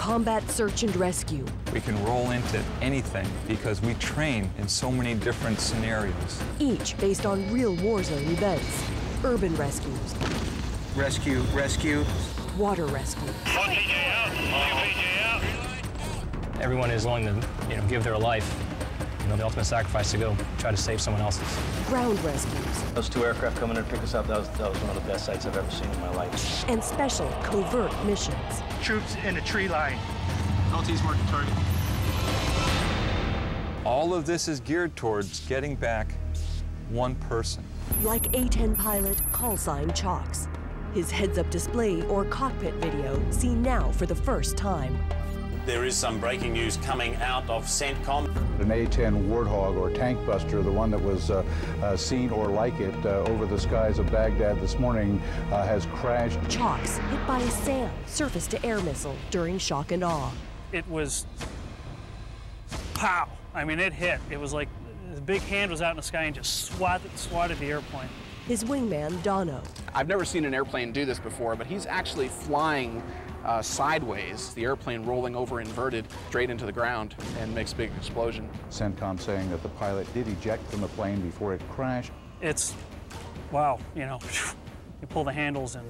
combat search and rescue. We can roll into anything because we train in so many different scenarios. Each based on real war zone events. Urban rescues. Rescue. Water rescue. One PJ out, two PJ out. Everyone is willing to, give their life, the ultimate sacrifice to go try to save someone else's. Ground rescues. Those 2 aircraft coming in to pick us up, that was one of the best sights I've ever seen in my life. And special covert missions. Troops in a tree line. LT's marking target. All of this is geared towards getting back one person. Like A-10 pilot callsign Chalks. His heads-up display or cockpit video seen now for the first time. There is some breaking news coming out of CENTCOM. An A-10 Warthog or tank buster, the one that was seen or like it over the skies of Baghdad this morning, has crashed. Chalks hit by a SAM surface-to-air missile during shock and awe. It was pow. I mean, it hit. It was like the big hand was out in the sky and just swatted the airplane. His wingman, Dono. I've never seen an airplane do this before, but he's actually flying sideways, the airplane rolling over inverted straight into the ground and makes a big explosion. CENTCOM saying that the pilot did eject from the plane before it crashed. It's, wow, you pull the handles and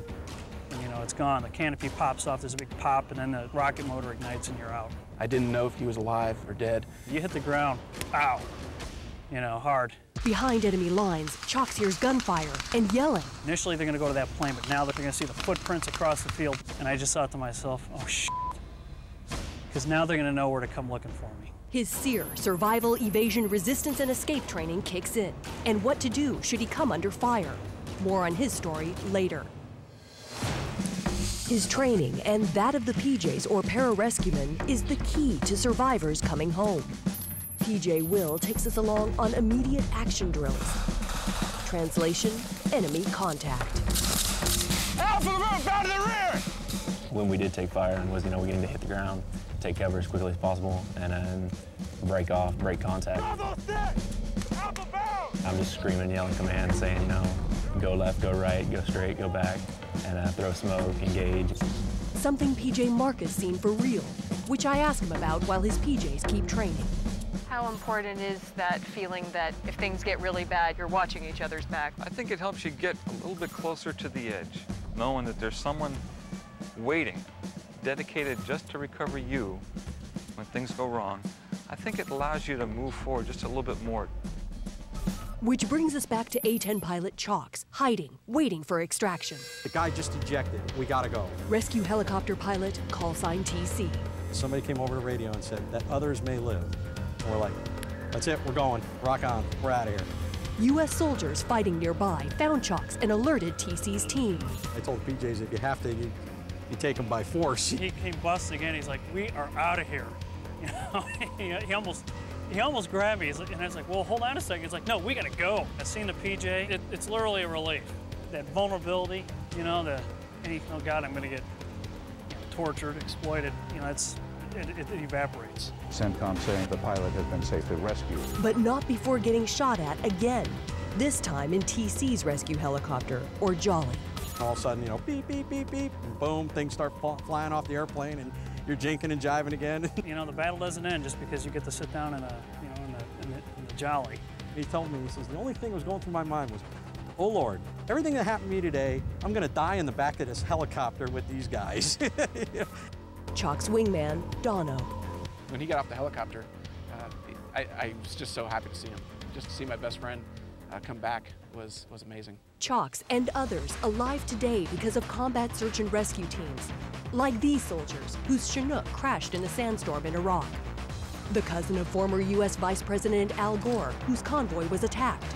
it's gone. The canopy pops off, there's a big pop, and then the rocket motor ignites and you're out. I didn't know if he was alive or dead. You hit the ground, ow, hard. Behind enemy lines, Chalks hears gunfire and yelling. Initially, they're going to go to that plane, but now they're going to see the footprints across the field. And I just thought to myself, oh, shit. Because now they're going to know where to come looking for me. His SEER, survival, evasion, resistance, and escape training kicks in. And what to do should he come under fire. More on his story later. His training and that of the PJs or pararescuemen is the key to survivors coming home. PJ Will takes us along on immediate action drills. Translation, enemy contact. Out for the roof, out of the rear! When we did take fire and was, we getting to hit the ground, take cover as quickly as possible, and then break contact. I'm just screaming, yelling commands, saying, go left, go right, go straight, go back, and throw smoke, engage. Something PJ Mark has seen for real, which I ask him about while his PJs keep training. How important is that feeling that if things get really bad, you're watching each other's back? I think it helps you get a little bit closer to the edge, knowing that there's someone waiting, dedicated just to recover you when things go wrong. I think it allows you to move forward just a little bit more. Which brings us back to A-10 pilot Chalks, hiding, waiting for extraction. The guy just ejected. We gotta go. Rescue helicopter pilot, callsign TC. Somebody came over the radio and said that others may live. And we're like, that's it, we're going. Rock on, we're out of here. U.S. soldiers fighting nearby found Chalks and alerted TC's team. I told the PJs, if you have to, you take them by force. He came busting in, he's like, we are out of here. He almost grabbed me, and I was like, well, hold on a second. He's like, no, we gotta go. I've seen the PJ, it's literally a relief. That vulnerability, oh God, I'm gonna get tortured, exploited, it evaporates. CENTCOM saying the pilot has been safely rescued. But not before getting shot at again, this time in TC's rescue helicopter, or Jolly. All of a sudden, beep, beep, beep, beep, and boom, things start flying off the airplane, and you're jinking and jiving again. The battle doesn't end just because you get to sit down in the Jolly. He told me, he says, the only thing that was going through my mind was, oh Lord, everything that happened to me today, I'm gonna die in the back of this helicopter with these guys. Chalks wingman, Dono. When he got off the helicopter, I was just so happy to see him. Just to see my best friend come back was amazing. Chalks and others alive today because of combat search and rescue teams, like these soldiers whose Chinook crashed in a sandstorm in Iraq. The cousin of former U.S. Vice President Al Gore, whose convoy was attacked.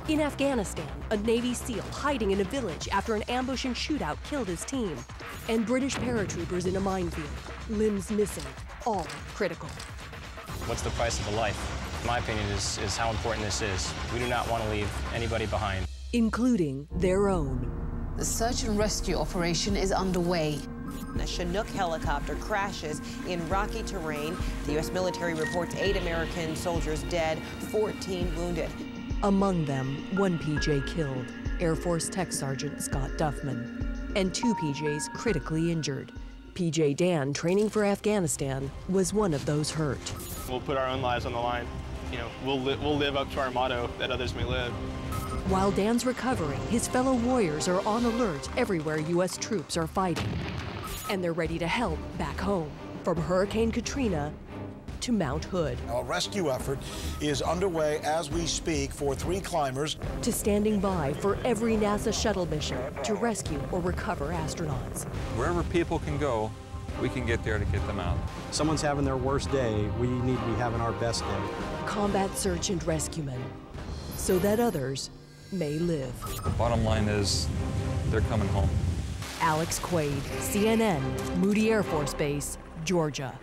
In Afghanistan, a Navy SEAL hiding in a village after an ambush and shootout killed his team. And British paratroopers in a minefield, limbs missing, all critical. What's the price of a life? My opinion is how important this is. We do not want to leave anybody behind. Including their own. The search and rescue operation is underway. A Chinook helicopter crashes in rocky terrain. The U.S. military reports 8 American soldiers dead, 14 wounded. Among them, 1 PJ killed, Air Force Tech Sergeant Scott Duffman, and 2 PJs critically injured, PJ Dan, training for Afghanistan, was one of those hurt. We'll put our own lives on the line. You know, we'll live up to our motto that others may live. While Dan's recovering, his fellow warriors are on alert everywhere U.S. troops are fighting. And they're ready to help back home, from Hurricane Katrina to Mount Hood. A rescue effort is underway as we speak for 3 climbers. To standing by for every NASA shuttle mission to rescue or recover astronauts. Wherever people can go, we can get there to get them out. Someone's having their worst day, we need to be having our best day. Combat search and rescuemen, so that others may live. The bottom line is, they're coming home. Alex Quade, CNN, Moody Air Force Base, Georgia.